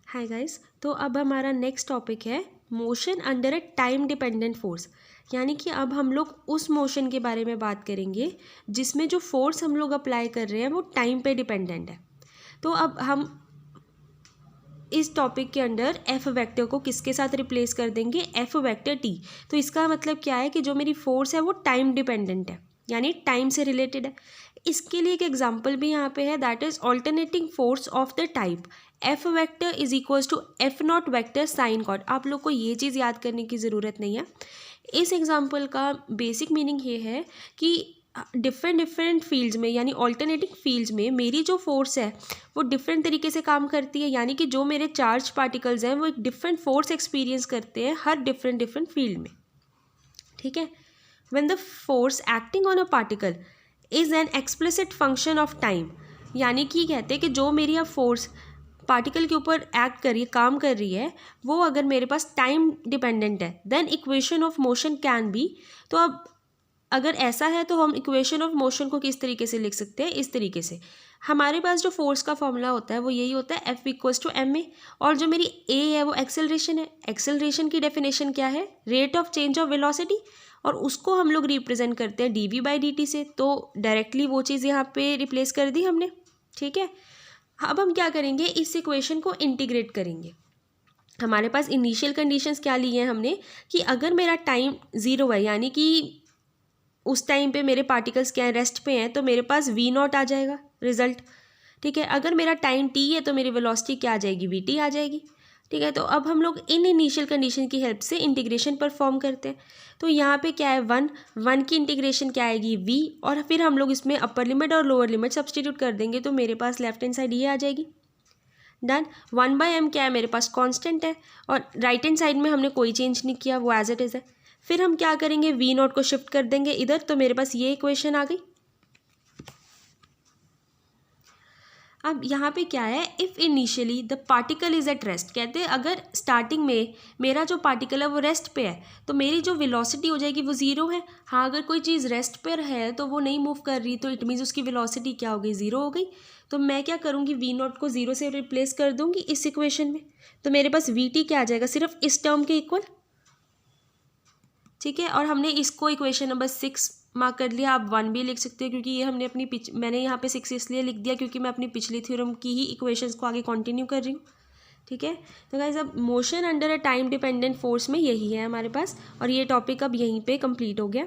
Hi guys, तो अब हमारा नेक्स्ट टॉपिक है motion under a time dependent force. यानी कि अब हम लोग उस मोशन के बारे में बात करेंगे जिसमें जो फोर्स हम लोग अप्लाई कर रहे हैं वो टाइम पे डिपेंडेंट है। तो अब हम इस टॉपिक के अंडर एफ वेक्टर को किसके साथ रिप्लेस कर देंगे, एफ वेक्टर टी। तो इसका मतलब क्या है कि जो मेरी फोर्स है वो टाइम डिपेंडेंट है, यानी टाइम से रिलेटेड है। इसके लिए एक एग्जांपल भी यहाँ पे है, that is alternating force of the type F vector is equals to F naught vector sine cot. आप लोग को ये चीज़ याद करने की ज़रूरत नहीं है। इस एग्जांपल का बेसिक मीनिंग ये है कि डिफरेंट फील्ड्स में यानी ऑल्टरनेटिंग फील्ड्स में मेरी जो फोर्स है वो डिफरेंट तरीके से काम करती है। यानी कि जो मेरे चार्ज पार्टिकल्स हैं वो एक डिफरेंट फोर्स एक्सपीरियंस करते हैं हर डिफरेंट फील्ड में। ठीक है। When the force acting on a particle is an explicit function of time, यानी कि कहते हैं कि जो मेरी अब फोर्स पार्टिकल के ऊपर एक्ट कर रही है, काम कर रही है, वो अगर मेरे पास टाइम डिपेंडेंट है then equation of motion can be. तो अब अगर ऐसा है तो हम इक्वेशन ऑफ मोशन को किस तरीके से लिख सकते हैं, इस तरीके से। हमारे पास जो फोर्स का फॉर्मूला होता है वो यही होता है, F equals to M A. और जो मेरी ए है वो एक्सेलरेशन है। एक्सेलरेशन की डेफिनेशन क्या है, rate of change of velocity, और उसको हम लोग रिप्रेजेंट करते हैं D V by D T से। तो डायरेक्टली वो चीज़ यहाँ पे रिप्लेस कर दी हमने। ठीक है। अब हम क्या करेंगे, इस इक्वेशन को इंटीग्रेट करेंगे। हमारे पास इनिशियल कंडीशंस क्या ली हैं हमने कि अगर मेरा टाइम ज़ीरो है, यानी कि उस टाइम पे मेरे पार्टिकल्स क्या है, रेस्ट पे हैं, तो मेरे पास वी नॉट आ जाएगा रिजल्ट। ठीक है। अगर मेरा टाइम टी है तो मेरी वेलोसिटी क्या आ जाएगी, वी टी आ जाएगी। ठीक है। तो अब हम लोग इन इनिशियल कंडीशन की हेल्प से इंटीग्रेशन परफॉर्म करते हैं। तो यहाँ पे क्या है, वन की इंटीग्रेशन क्या आएगी, वी, और फिर हम लोग इसमें अपर लिमिट और लोअर लिमिट सब्सटीट्यूट कर देंगे तो मेरे पास लेफ्ट हैंड साइड ये आ जाएगी। डन। 1/m क्या है, मेरे पास कांस्टेंट है, और राइट हैंड साइड में हमने कोई चेंज नहीं किया, वो एज इट इज़ है। फिर हम क्या करेंगे, वी नॉट को शिफ्ट कर देंगे इधर, तो मेरे पास ये इक्वेशन आ गई। अब यहाँ पे क्या है, if initially the particle is at rest, कहते हैं अगर स्टार्टिंग में मेरा जो पार्टिकल है वो रेस्ट पे है तो मेरी जो वेलोसिटी हो जाएगी वो ज़ीरो है। हाँ, अगर कोई चीज़ रेस्ट पर है तो वो नहीं मूव कर रही तो इट मीन्स उसकी वेलोसिटी क्या हो गई, ज़ीरो हो गई। तो मैं क्या करूँगी, वी नॉट को ज़ीरो से रिप्लेस कर दूँगी इस इक्वेशन में, तो मेरे पास वी टी क्या आ जाएगा, सिर्फ इस टर्म के इक्वल। ठीक है। और हमने इसको इक्वेशन नंबर 6 मार्क कर लिया। आप 1 भी लिख सकते हो क्योंकि ये हमने मैंने यहाँ पे 6 इसलिए लिख दिया क्योंकि मैं अपनी पिछली थ्योरम की ही इक्वेशंस को आगे कंटिन्यू कर रही हूँ। ठीक है। तो गाइस अब motion under a time dependent force में यही है हमारे पास, और ये टॉपिक अब यहीं पे कंप्लीट हो गया।